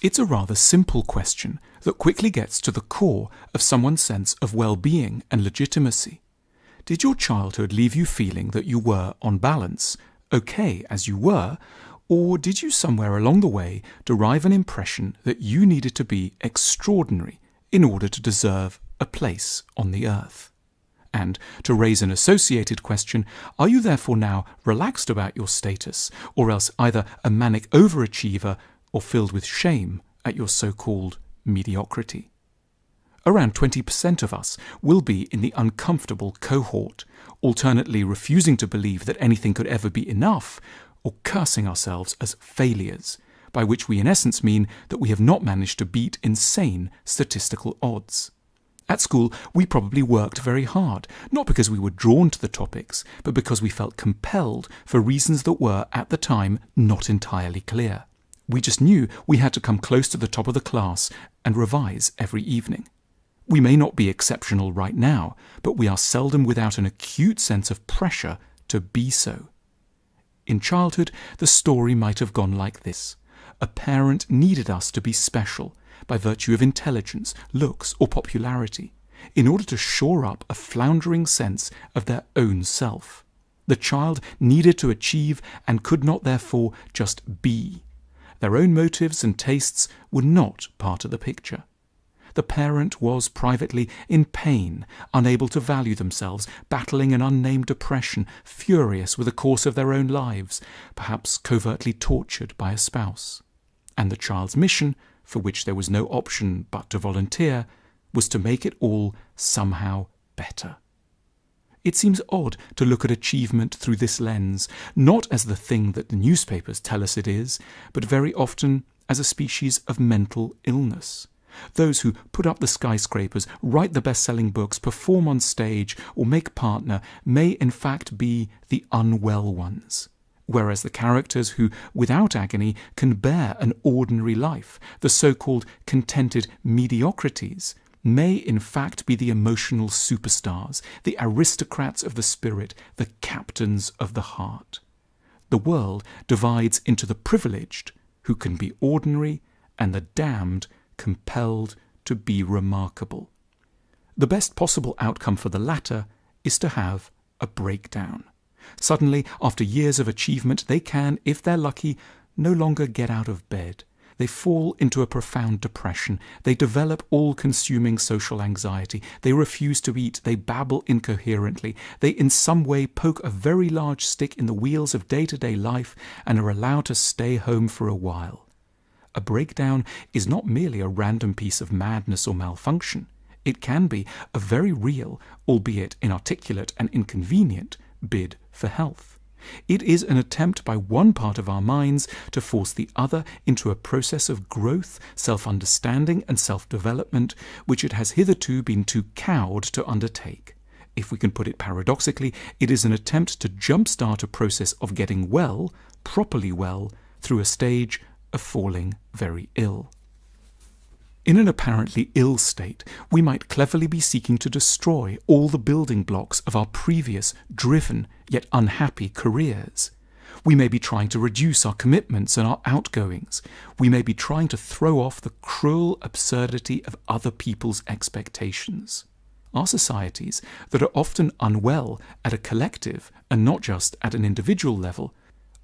It's a rather simple question that quickly gets to the core of someone's sense of well-being and legitimacy. Did your childhood leave you feeling that you were, on balance, okay as you were, or did you somewhere along the way derive an impression that you needed to be extraordinary in order to deserve a place on the earth? And, to raise an associated question, are you therefore now relaxed about your status, or else either a manic overachiever or filled with shame at your so-called mediocrity? Around 20% of us will be in the uncomfortable cohort, alternately refusing to believe that anything could ever be enough, or cursing ourselves as failures, by which we in essence mean that we have not managed to beat insane statistical odds. At school, we probably worked very hard, not because we were drawn to the topics, but because we felt compelled for reasons that were, at the time, not entirely clear. We just knew we had to come close to the top of the class and revise every evening. We may not be exceptional right now, but we are seldom without an acute sense of pressure to be so. In childhood, the story might have gone like this. A parent needed us to be special, by virtue of intelligence, looks, or popularity, in order to shore up a floundering sense of their own self. The child needed to achieve and could not therefore just be. Their own motives and tastes were not part of the picture. The parent was privately in pain, unable to value themselves, battling an unnamed depression, furious with the course of their own lives, perhaps covertly tortured by a spouse. And the child's mission, for which there was no option but to volunteer, was to make it all somehow better. It seems odd to look at achievement through this lens, not as the thing that the newspapers tell us it is, but very often as a species of mental illness. Those who put up the skyscrapers, write the best-selling books, perform on stage, or make partner may in fact be the unwell ones. Whereas the characters who, without agony, can bear an ordinary life, the so-called contented mediocrities, may in fact be the emotional superstars, the aristocrats of the spirit, the captains of the heart. The world divides into the privileged, who can be ordinary, and the damned, compelled to be remarkable. The best possible outcome for the latter is to have a breakdown. Suddenly, after years of achievement, they can, if they're lucky, no longer get out of bed. They fall into a profound depression. They develop all-consuming social anxiety. They refuse to eat. They babble incoherently. They in some way poke a very large stick in the wheels of day-to-day life and are allowed to stay home for a while. A breakdown is not merely a random piece of madness or malfunction. It can be a very real, albeit inarticulate and inconvenient, bid for health. It is an attempt by one part of our minds to force the other into a process of growth, self-understanding and self-development which it has hitherto been too cowed to undertake. If we can put it paradoxically, it is an attempt to jumpstart a process of getting well, properly well, through a stage of falling very ill. In an apparently ill state, we might cleverly be seeking to destroy all the building blocks of our previous, driven, yet unhappy careers. We may be trying to reduce our commitments and our outgoings. We may be trying to throw off the cruel absurdity of other people's expectations. Our societies, that are often unwell at a collective and not just at an individual level,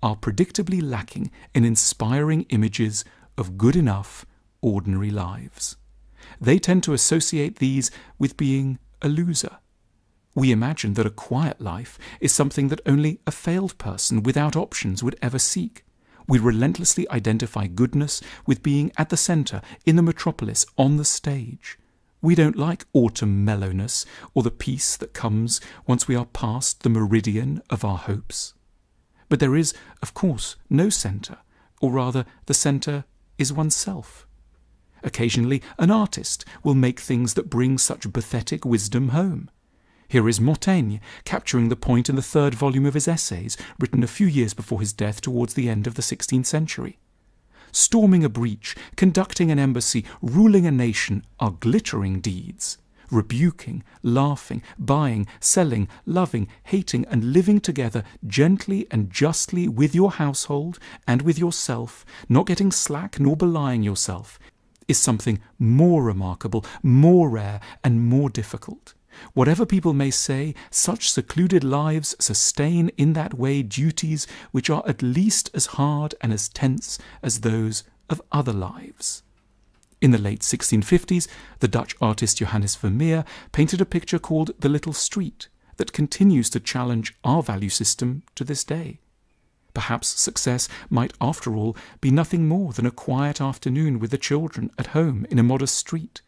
are predictably lacking in inspiring images of good enough, ordinary lives. They tend to associate these with being a loser. We imagine that a quiet life is something that only a failed person without options would ever seek. We relentlessly identify goodness with being at the centre, in the metropolis, on the stage. We don't like autumn mellowness or the peace that comes once we are past the meridian of our hopes. But there is, of course, no centre, or rather the centre is oneself. Occasionally an artist will make things that bring such pathetic wisdom home. Here is Montaigne capturing the point in the third volume of his essays, written a few years before his death towards the end of the 16th century. Storming a breach, conducting an embassy, ruling a nation are glittering deeds. rebuking, laughing, buying, selling, loving, hating, and living together gently and justly with your household and with yourself, not getting slack nor belying yourself, is something more remarkable, more rare, and more difficult. Whatever people may say, such secluded lives sustain in that way duties which are at least as hard and as tense as those of other lives. In the late 1650s, the Dutch artist Johannes Vermeer painted a picture called The Little Street that continues to challenge our value system to this day. Perhaps success might, after all, be nothing more than a quiet afternoon with the children at home in a modest street.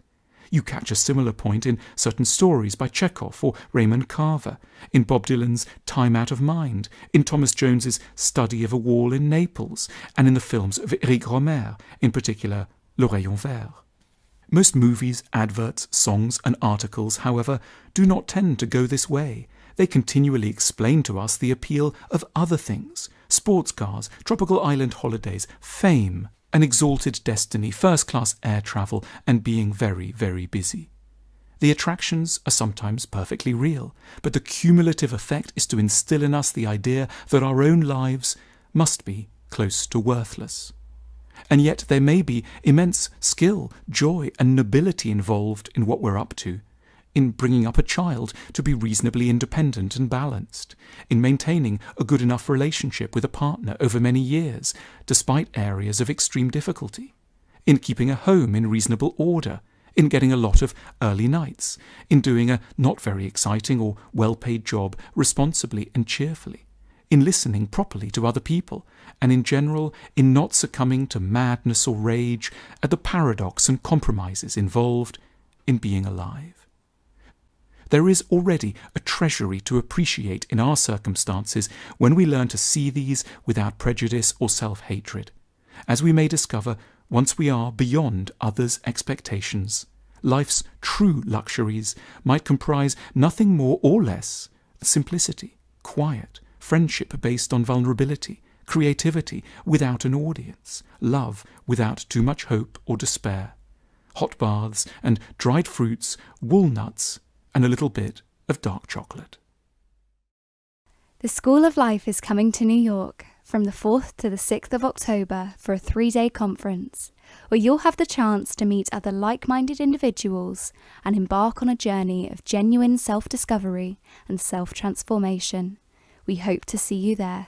You catch a similar point in certain stories by Chekhov or Raymond Carver, in Bob Dylan's Time Out of Mind, in Thomas Jones's Study of a Wall in Naples, and in the films of Éric Rohmer, in particular Le Rayon Vert. Most movies, adverts, songs, and articles, however, do not tend to go this way. They continually explain to us the appeal of other things: sports cars, tropical island holidays, fame, an exalted destiny, first-class air travel, and being very, very busy. The attractions are sometimes perfectly real, but the cumulative effect is to instill in us the idea that our own lives must be close to worthless. And yet there may be immense skill, joy, and nobility involved in what we're up to, in bringing up a child to be reasonably independent and balanced, in maintaining a good enough relationship with a partner over many years, despite areas of extreme difficulty, in keeping a home in reasonable order, in getting a lot of early nights, in doing a not very exciting or well-paid job responsibly and cheerfully, in listening properly to other people, and in general in not succumbing to madness or rage at the paradox and compromises involved in being alive. There is already a treasury to appreciate in our circumstances when we learn to see these without prejudice or self-hatred, as we may discover once we are beyond others' expectations. Life's true luxuries might comprise nothing more or less than simplicity, quiet, friendship based on vulnerability, creativity without an audience, love without too much hope or despair, hot baths and dried fruits, walnuts, and a little bit of dark chocolate. The School of Life is coming to New York from the 4th to the 6th of October for a 3-day conference where you'll have the chance to meet other like-minded individuals and embark on a journey of genuine self-discovery and self-transformation. We hope to see you there.